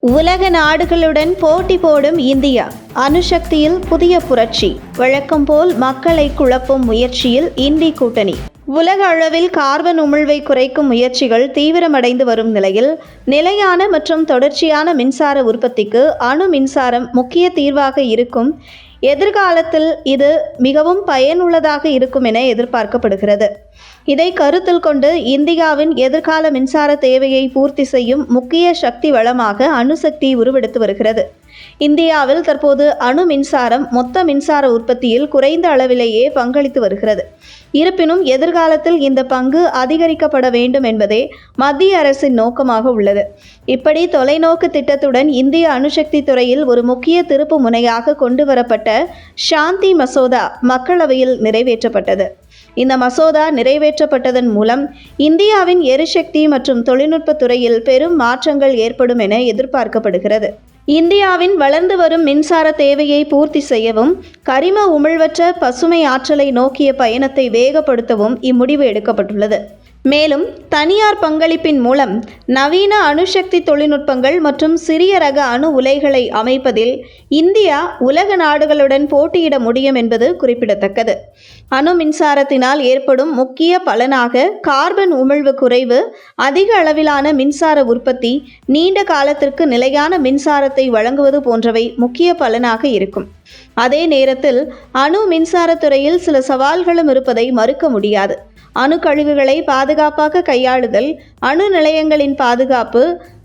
உலக நாடுகளுடன் போட்டி போடும் இந்தியா, அணுசக்தியில் புதிய புரட்சி. வழக்கம் போல் மக்களை குழப்பும் முயற்சியில் இந்தி கூட்டணி. உலக அளவில் கார்பன் உமிழ்வை குறைக்கும் முயற்சிகள் தீவிரமடைந்து வரும் நிலையில், நிலையான மற்றும் தொடர்ச்சியான மின்சார உற்பத்திக்கு அணு மின்சாரம் முக்கிய தீர்வாக இருக்கும். எதிர்காலத்தில் இது மிகவும் பயனுள்ளதாக இருக்கும் என எதிர்பார்க்கப்படுகிறது. இதை கருத்தில் கொண்டு இந்தியாவின் எதிர்கால மின்சார தேவையை பூர்த்தி செய்யும் முக்கிய சக்தி வளமாக அணுசக்தி உருவெடுத்து வருகிறது. இந்தியாவில் தற்போது அணு மின்சாரம் மொத்த மின்சார உற்பத்தியில் குறைந்த அளவிலேயே பங்களித்து வருகிறது. இருப்பினும் எதிர்காலத்தில் இந்த பங்கு அதிகரிக்கப்பட வேண்டும் என்பதே மத்திய அரசின் நோக்கமாக உள்ளது. இப்படி தொலைநோக்கு திட்டத்துடன் இந்திய அணுசக்தி துறையில் ஒரு முக்கிய திருப்பு முனையாக கொண்டு வரப்பட்ட சாந்தி மசோதா மக்களவையில் நிறைவேற்றப்பட்டது. இந்த மசோதா நிறைவேற்றப்பட்டதன் மூலம் இந்தியாவின் எரிசக்தி மற்றும் தொழில்நுட்ப துறையில் பெரும் மாற்றங்கள் ஏற்படும் என எதிர்பார்க்கப்படுகிறது. இந்தியாவின் வளர்ந்து வரும் மின்சார தேவையை பூர்த்தி செய்யவும், கரிம உமிழ்வற்ற பசுமை ஆற்றலை நோக்கிய பயணத்தை வேகப்படுத்தவும் இம்முடிவு எடுக்கப்பட்டுள்ளது. மேலும் தனியார் பங்களிப்பின் மூலம் நவீன அணுசக்தி தொழில்நுட்பங்கள் மற்றும் சிறிய ரக அணு உலைகளை அமைப்பதில் இந்தியா உலக நாடுகளுடன் போட்டியிட முடியும் என்பது குறிப்பிடத்தக்கது. அணு மின்சாரத்தினால் ஏற்படும் முக்கிய பலனாக கார்பன் உமிழ்வு குறைவு, அதிக அளவிலான மின்சார உற்பத்தி, நீண்ட காலத்திற்கு நிலையான மின்சாரத்தை வழங்குவது போன்றவை முக்கிய பலனாக இருக்கும். அதே நேரத்தில் அணு மின்சாரத்துறையில் சில சவால்களும் இருப்பதை மறுக்க முடியாது. அணு கழிவுகளை பாதுகாப்பாக கையாளுதல், அணு நிலையங்களின் பாதுகாப்பு,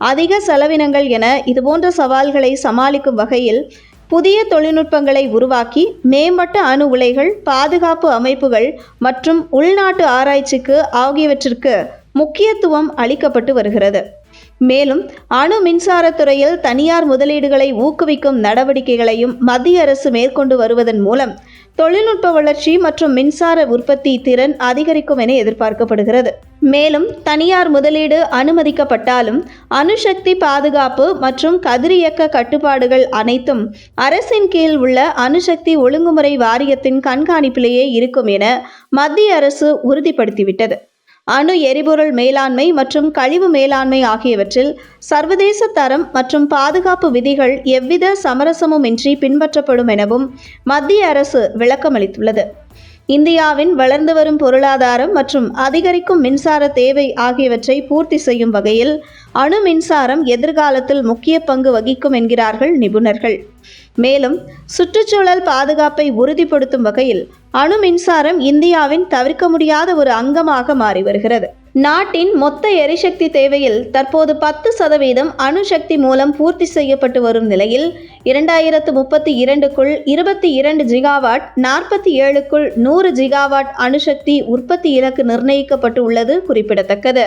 அதிக செலவினங்கள் என இதுபோன்ற சவால்களை சமாளிக்கும் வகையில் புதிய தொழில்நுட்பங்களை உருவாக்கி மேம்பட்ட அணு உலைகள், பாதுகாப்பு அமைப்புகள் மற்றும் உள்நாட்டு ஆராய்ச்சிக்கு ஆகியவற்றிற்கு முக்கியத்துவம் அளிக்கப்பட்டு வருகிறது. மேலும் அணு மின்சாரத்துறையில் தனியார் முதலீடுகளை ஊக்குவிக்கும் நடவடிக்கைகளையும் மத்திய அரசு மேற்கொண்டு வருவதன் மூலம் தொழில்நுட்ப வளர்ச்சி மற்றும் மின்சார உற்பத்தி திறன் அதிகரிக்கும் என எதிர்பார்க்கப்படுகிறது. மேலும் தனியார் முதலீடு அனுமதிக்கப்பட்டாலும் அணுசக்தி பாதுகாப்பு மற்றும் கதிரியக்க கட்டுப்பாடுகள் அனைத்தும் அரசின் கீழ் உள்ள அணுசக்தி ஒழுங்குமுறை வாரியத்தின் கண்காணிப்பிலேயே இருக்கும் என மத்திய அரசு உறுதிப்படுத்திவிட்டது. அணு எரிபொருள் மேலாண்மை மற்றும் கழிவு மேலாண்மை ஆகியவற்றில் சர்வதேச தரம் மற்றும் பாதுகாப்பு விதிகள் எவ்வித சமரசமுமின்றி பின்பற்றப்படும் எனவும் மத்திய அரசு விளக்கமளித்துள்ளது. இந்தியாவின் வளர்ந்து வரும் பொருளாதாரம் மற்றும் அதிகரிக்கும் மின்சார தேவை ஆகியவற்றை பூர்த்தி செய்யும் வகையில் அணு மின்சாரம் எதிர்காலத்தில் முக்கிய பங்கு வகிக்கும் என்கிறார்கள் நிபுணர்கள். மேலும் சுற்றுச்சூழல் பாதுகாப்பை உறுதிப்படுத்தும் வகையில் அணு மின்சாரம் இந்தியாவின் தவிர்க்க முடியாத ஒரு அங்கமாக மாறி வருகிறது. நாட்டின் மொத்த எரிசக்தி தேவையில் தற்போது 10% அணுசக்தி மூலம் பூர்த்தி செய்யப்பட்டு வரும் நிலையில் 2032க்குள் 22 ஜிகாவாட், 47க்குள் 100 ஜிகாவாட் அணுசக்தி உற்பத்தி இலக்கு நிர்ணயிக்கப்பட்டு உள்ளது குறிப்பிடத்தக்கது.